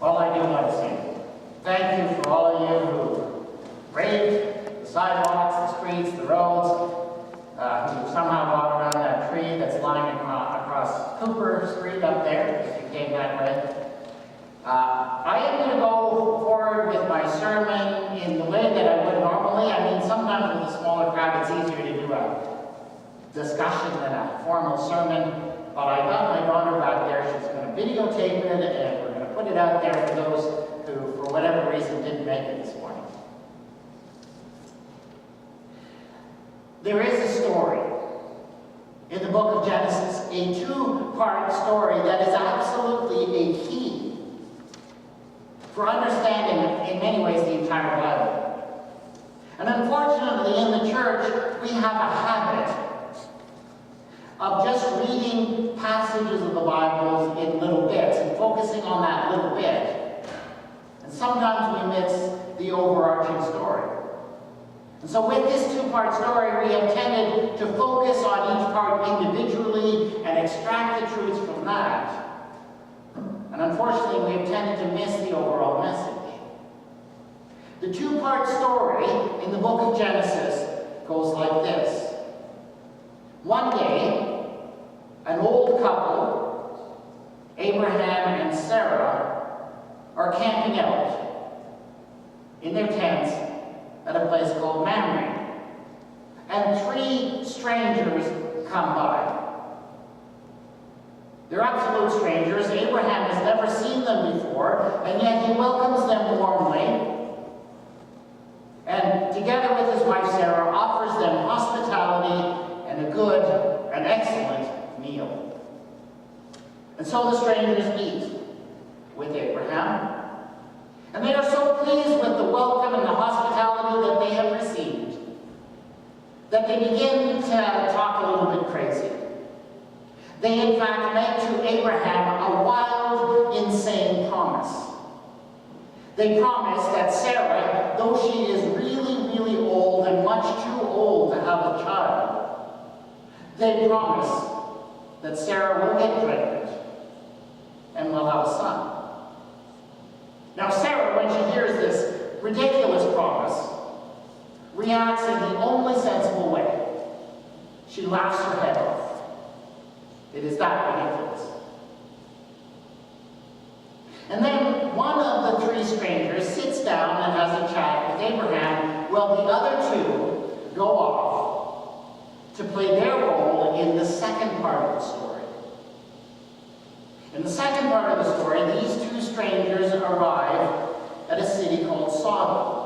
All I do want to say, thank you for all of you who braved the sidewalks, the streets, the roads, who somehow got around that tree that's lying across Cooper Street up there, if you came that way. I am going to go forward with my sermon in the way that I would normally. I mean, sometimes with a smaller crowd, it's easier to do a discussion than a formal sermon. But I got my daughter back there. She's going to videotape it, and we're going to put it out there for those who, for whatever reason, didn't make it this morning. There is a story in the book of Genesis, a two-part story that is absolutely a key for understanding, in many ways, the entire Bible. And unfortunately, in the church, we have a habit of just reading passages of the Bible in little bits and focusing on that little bit. And sometimes we miss the overarching story. And so with this two-part story, we have tended to focus on each part individually and extract the truths from that. And unfortunately, we have tended to miss the overall message. The two-part story in the book of Genesis goes like this. One day, an old couple, Abraham and Sarah, are camping out in their tents at a place called Mamre. And three strangers come by. They're absolute strangers. Abraham has never seen them before, and yet he welcomes them warmly. And together with his wife Sarah, offers them hospitality and a good and excellent meal. And so the strangers eat with Abraham. And they are so pleased with the welcome and the hospitality that they have received that they begin to talk a little bit crazy. They, in fact, make to Abraham a wild, insane promise. They promise that Sarah, though she is really, really old and much too old to have a child, they promise that Sarah will get pregnant and will have a son. Now, Sarah, when she hears this ridiculous promise, reacts in the only sensible way. She laughs her head off. It is that ridiculous. And then one of the three strangers sits down and has a chat with Abraham, while the other two go off to play their role in the second part of the story. In the second part of the story, these two strangers arrive at a city called Sodom.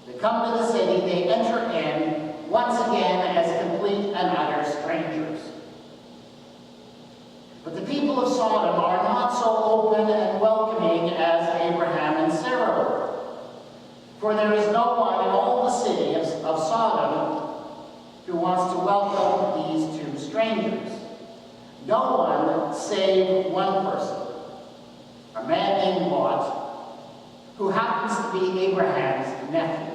They come to the city, they enter in, once again as complete and utter strangers. But the people of Sodom are not so open and welcoming as Abraham and Sarah were. For there is no one in all the city of Sodom who wants to welcome these two strangers. No one save one person, a man named Lot, who happens to be Abraham's nephew.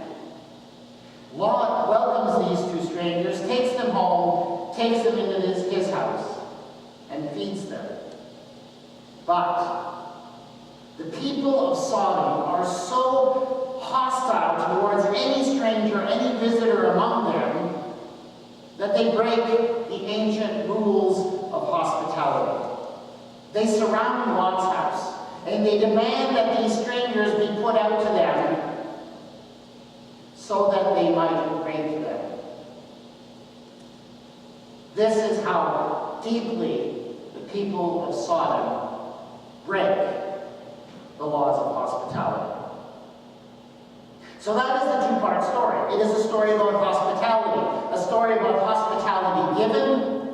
Lot welcomes these two strangers, takes them home, takes them into his house, and feeds them. But the people of Sodom are so hostile towards any stranger, any visitor among them, that they break the ancient rules of hospitality. They surround Lot's house, and they demand that these strangers be put out to them so that they might rape them. This is how deeply the people of Sodom break the laws of hospitality. So that is the two-part story. It is a story about hospitality, a story about hospitality given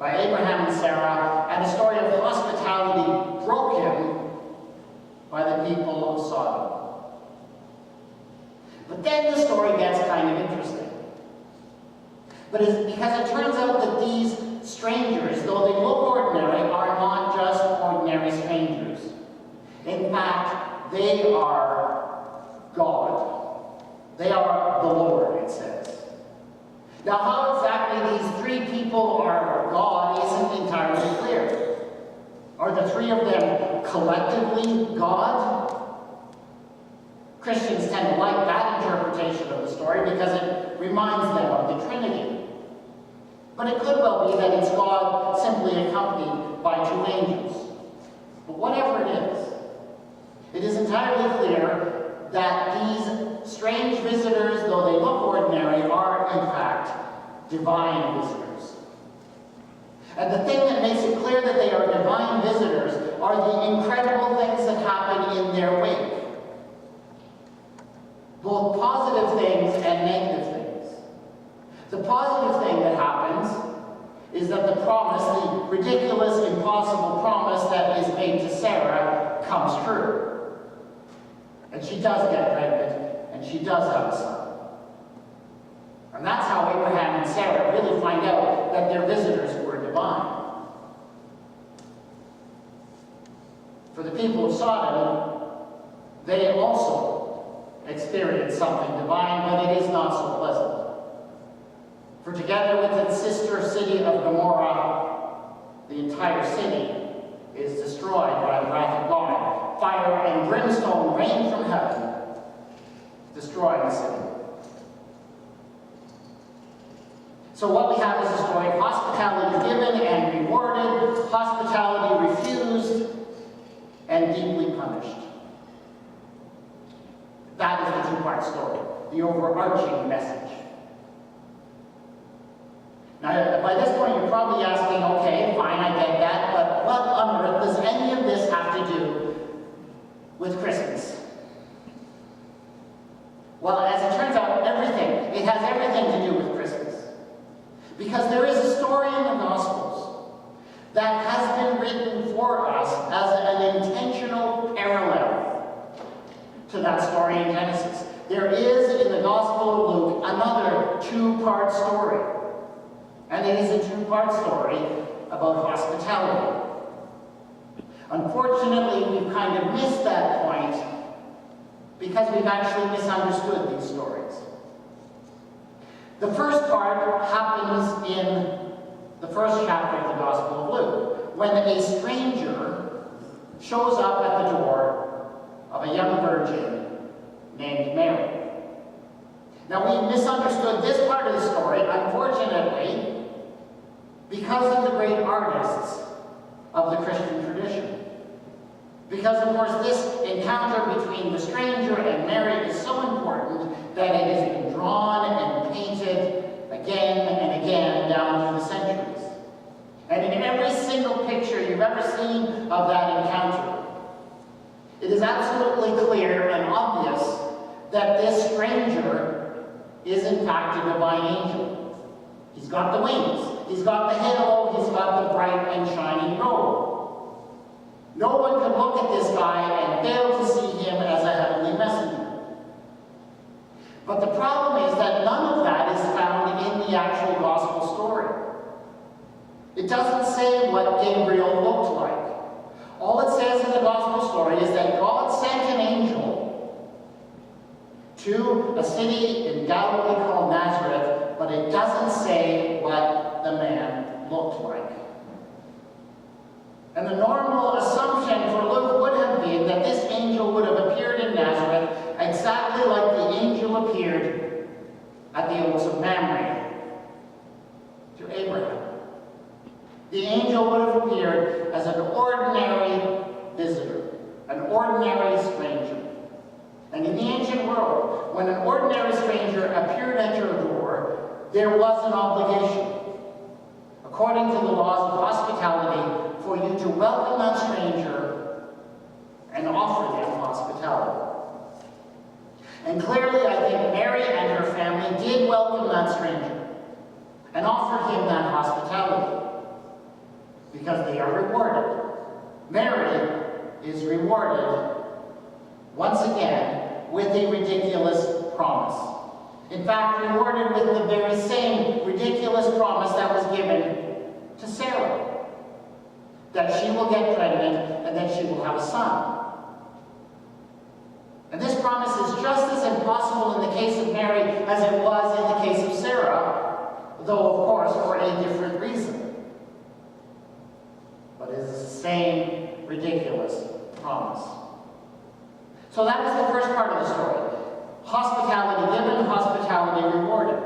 by Abraham and Sarah, and a story of hospitality broken by the people of Sodom. But then the story gets kind of interesting. Because it turns out that these strangers, though they look ordinary, are not just ordinary strangers. In fact, they are God. They are the Lord, it says. Now, how exactly these three people are God isn't entirely clear. Are the three of them collectively God? Christians tend to like that interpretation of the story because it reminds them of the Trinity. But it could well be that it's God simply accompanied by two angels. But whatever it is entirely clear that these strange visitors, though they look ordinary, are in fact divine visitors. And the thing that makes it clear that they are divine visitors are the incredible things that happen in their wake. Both positive things and negative things. The positive thing that happens is that the promise, the ridiculous, impossible promise that is made to Sarah, comes true. And she does get pregnant, and she does have a son. And that's how Abraham and Sarah really find out that their visitors were divine. For the people of Sodom, they also experienced something divine, but it is not so pleasant. For together with its sister city of Gomorrah, the entire city is destroyed by the wrath of God. Fire and brimstone rain from heaven, destroying the city. So what we have is a story of hospitality given and rewarded, hospitality refused, and deeply punished. That is the two-part story, the overarching message. Now, by this point, you're probably asking, okay, fine, I get that, but what on earth does any of this have to do with Christmas? Well, as it turns out, everything. It has everything to do with Christmas. Because there is a story in the Gospels that has been written for us as an intentional parallel to that story in Genesis. There is, in the Gospel of Luke, another two-part story. And it is a two-part story about hospitality. Unfortunately, we've kind of missed that point because we've actually misunderstood these stories. The first part happens in the first chapter of the Gospel of Luke, when a stranger shows up at the door of a young virgin named Mary. Now, we misunderstood this part of the story, unfortunately, because of the great artists of the Christian tradition. Because, of course, this encounter between the stranger and Mary is so important that it has been drawn and painted again and again down through the centuries. And in every single picture you've ever seen of that encounter, it is absolutely clear and obvious that this stranger is in fact a divine angel. He's got the wings. He's got the halo, he's got the bright and shining robe. No one could look at this guy and fail to see him as a heavenly messenger. But the problem is that none of that is found in the actual gospel story. It doesn't say what Gabriel looked like. All it says in the gospel story is that God sent an angel to a city in Galilee called Nazareth, but it doesn't say what the man looked like. And the normal assumption for Luke would have been that this angel would have appeared in Nazareth exactly like the angel appeared at the oaks of Mamre to Abraham. The angel would have appeared as an ordinary visitor, an ordinary stranger. And in the ancient world, when an ordinary stranger appeared at your door, there was an obligation, according to the laws of hospitality, for you to welcome that stranger and offer them hospitality. And clearly, I think Mary and her family did welcome that stranger and offer him that hospitality because they are rewarded. Mary is rewarded once again with a ridiculous promise. In fact, rewarded with the very same ridiculous promise that was given to Sarah. That she will get pregnant and that she will have a son. And this promise is just as impossible in the case of Mary as it was in the case of Sarah, though of course for a different reason. But it is the same ridiculous promise. So that was the first part of the story. Hospitality given, hospitality rewarded.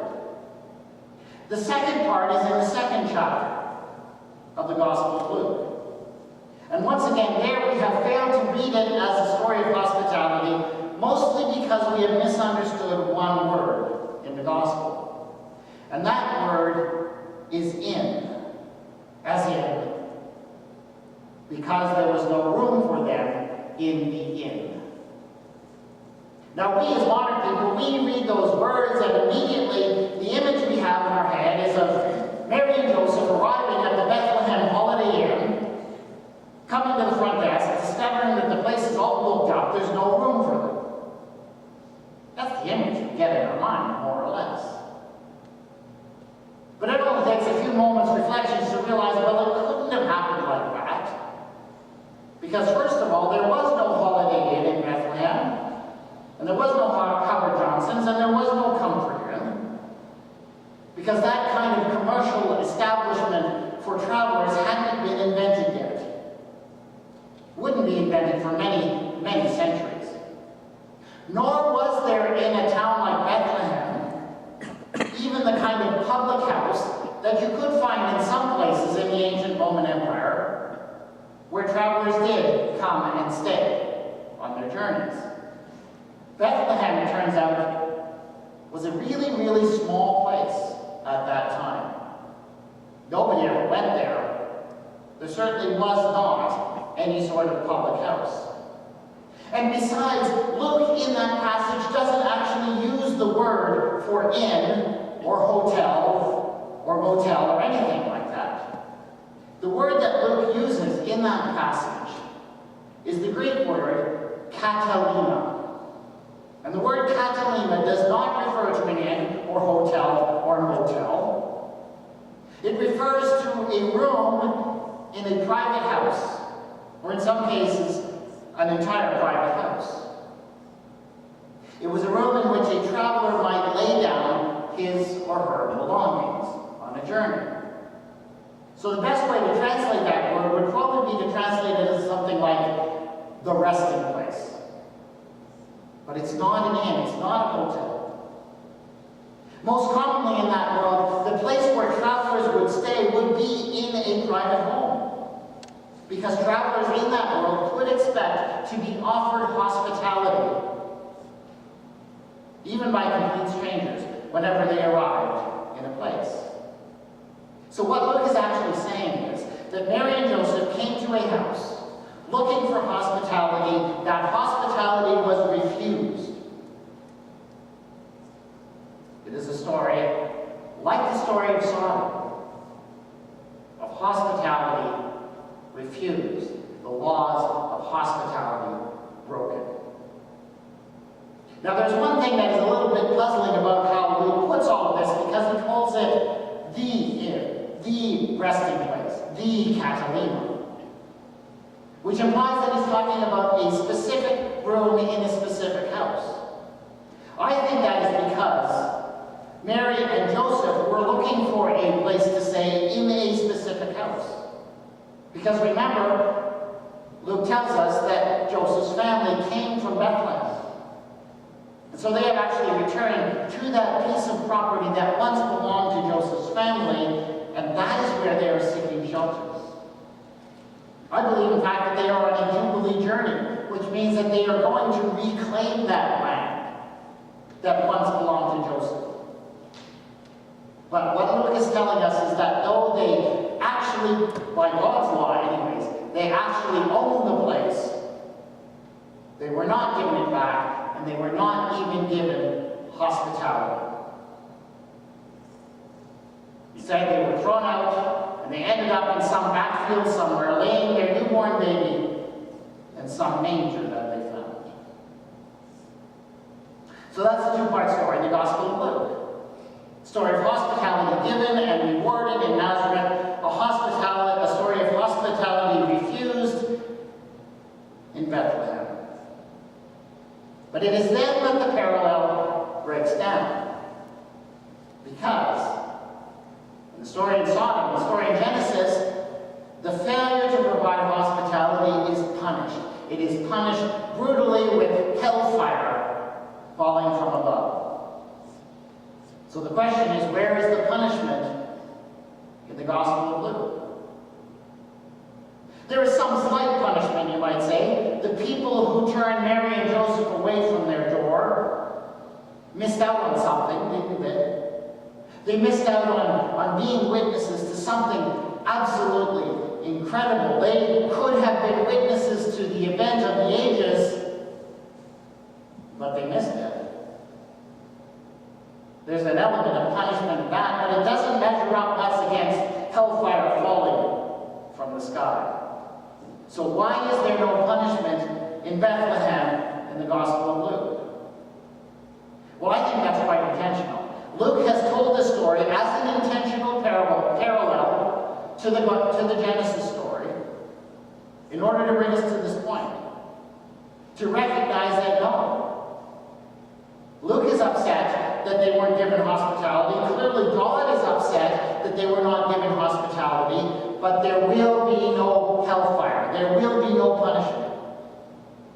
The second part is in the second chapter of the Gospel of Luke. And once again, there we have failed to read it as a story of hospitality, mostly because we have misunderstood one word in the Gospel. And that word is in, as in, because there was no room for them in the inn. Now we as modern people, we read those words and immediately the image we have in our head is of Mary and Joseph arriving at the Bethlehem Holiday Inn, coming to the front desk, discovering that the place is all booked up, there's no room for them. That's the image we get in our mind, more or less. But it only takes a few moments' reflections to realize, well, it couldn't have happened like that. Because first of all, there was no Holiday Inn in Bethlehem, and there was no Howard Johnson's, and there was no Comfort Inn. Because that kind of commercial establishment for travelers hadn't been invented yet. Wouldn't be invented for many, many centuries. Nor was there in a town like Bethlehem even the kind of public house that you could find in some places in the ancient Roman Empire where travelers did come and stay on their journeys. Bethlehem, it turns out, was a really, really small place at that time. Nobody ever went there. There certainly was not any sort of public house. And besides, Luke in that passage doesn't actually use the word for inn or hotel or motel or anything like that. The word that Luke uses in that passage is the Greek word katalima. And the word katalima does not refer to an inn or hotel or motel. It refers to a room in a private house, or in some cases, an entire private house. It was a room in which a traveler might lay down his or her belongings on a journey. So the best way to translate that word would probably be to translate it as something like the resting place. But it's not an inn, it's not a hotel. Most commonly in that world, the place where travelers would stay would be in a private home. Because travelers in that world could expect to be offered hospitality, even by complete strangers, whenever they arrived in a place. So what Luke is actually saying is that Mary and Joseph came to a house looking for hospitality. That hospitality was refused. It is a story like the story of Sodom, of hospitality refused, the laws of hospitality broken. Now there's one thing that is a little bit puzzling about how Luke puts all of this, because he calls it the inn, the resting place, the katalima, which implies that he's talking about a specific room in a specific house. I think that is because Mary and Joseph were looking for a place to stay in a specific house. Because remember, Luke tells us that Joseph's family came from Bethlehem. And so they have actually returned to that piece of property that once belonged to Joseph's family, and that is where they are seeking shelter. I believe, in fact, that they are on a Jubilee journey, which means that they are going to reclaim that land that once belonged to Joseph. But what Luke is telling us is that though they actually, by God's law anyways, they actually own the place, they were not given it back, and they were not even given hospitality. He said they were thrown out, and they ended up in some backfield somewhere, laying their newborn baby in some manger that they found. So that's the two-part story, the Gospel of Luke. Story of hospitality given and rewarded in Nazareth, a story of hospitality refused in Bethlehem. But it is then that the parallel breaks down. Because in the story in Sodom, the story in Genesis, the failure to provide hospitality is punished. It is punished brutally with hellfire falling from above. So the question is, where is the punishment in the Gospel of Luke? There is some slight punishment, you might say. The people who turned Mary and Joseph away from their door missed out on something, didn't they? They missed out on being witnesses to something absolutely incredible. They could have been witnesses to the event of the ages, but they missed it. There's an element of punishment in that, but it doesn't measure up us against hellfire falling from the sky. So why is there no punishment in Bethlehem in the Gospel of Luke? Well, I think that's quite intentional. Luke has told the story as an intentional parallel to the Genesis story in order to bring us to this point. To recognize that no. Luke is upset that they weren't given hospitality. Clearly, God is upset that they were not given hospitality, but there will be no hellfire. There will be no punishment.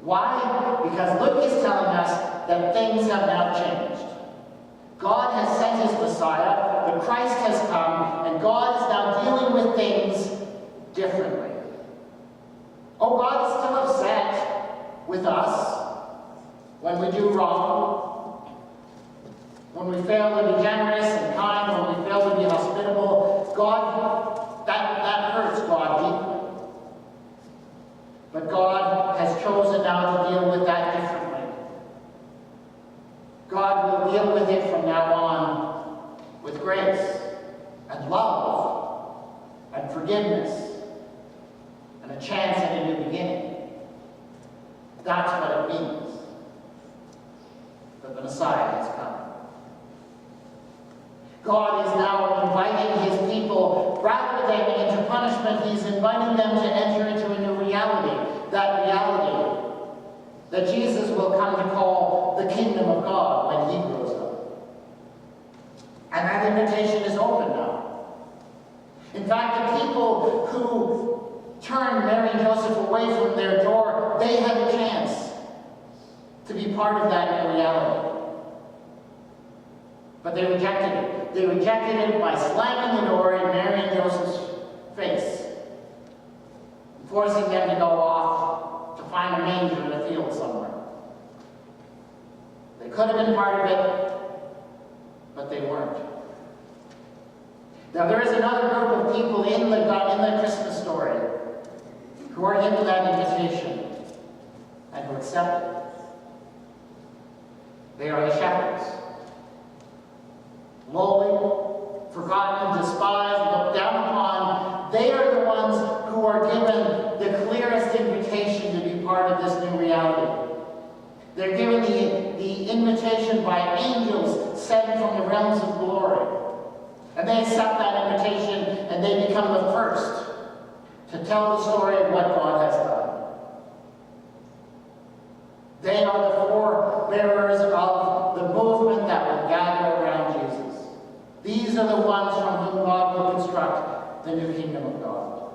Why? Because Luke is telling us that things have now changed. God has sent his Messiah, the Christ has come, and God is now dealing with things differently. Oh, God is still upset with us when we do wrong, when we fail to be generous and kind, when we fail to be hospitable. God, that hurts God deeply. But God has chosen now to deal with that differently. God will deal with it from now on with grace and love and forgiveness and a chance at a new beginning. That's what it means that the Messiah has come. God is now inviting his people, rather than into punishment, he's inviting them to enter into a new reality. That reality that Jesus will come to call the kingdom of God when he grows up. And that invitation is open now. In fact, the people who turned Mary and Joseph away from their door, they had a chance to be part of that new reality. But they rejected it. They rejected it by slamming the door in Mary and Joseph's face, forcing them to go off to find a manger in a field somewhere. They could have been part of it, but they weren't. Now there is another group of people in the Christmas story who are into that invitation and who accept it. They are the shepherds. Lowly, forgotten, despised, looked down upon. They are the ones who are given the clearest invitation to be part of this new reality. They're given the invitation by angels sent from the realms of glory. And they accept that invitation and they become the first to tell the story of what God has done. They are the forebearers of the movement that will gather around Jesus. These are the ones from whom God will construct the new kingdom of God.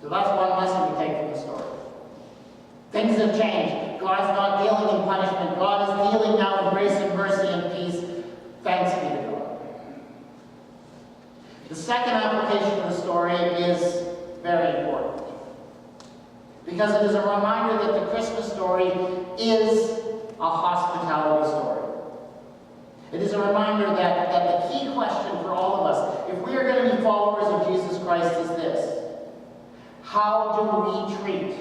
So that's one lesson we take from the story. Things have changed. God's not dealing in punishment. God is dealing now in grace and mercy and peace. Thanks be to God. The second application of the story is very important, because it is a reminder that the Christmas story is a hospitality story. It is a reminder that the key question for all of us, if we are going to be followers of Jesus Christ, is this: how do we treat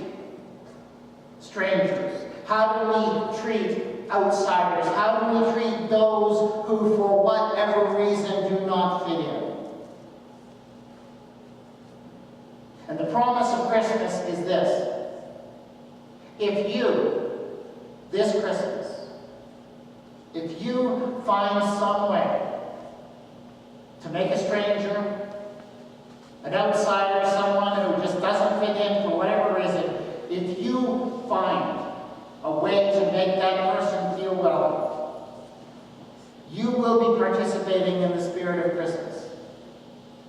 strangers? How do we treat outsiders? How do we treat those who, for whatever reason, do not fit in? And the promise of Christmas is this: if you, this Christmas, if you find some way to make a stranger, an outsider, someone who just doesn't fit in for whatever reason, if you find a way to make that person feel welcome, you will be participating in the spirit of Christmas.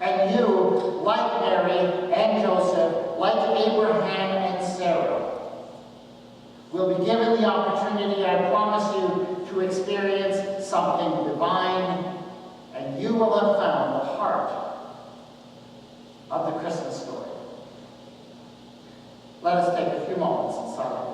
And you, like Mary and Joseph, like Abraham and Sarah, will be given the opportunity, I promise you, to experience something divine, and you will have found the heart of the Christmas story. Let us take a few moments in silence.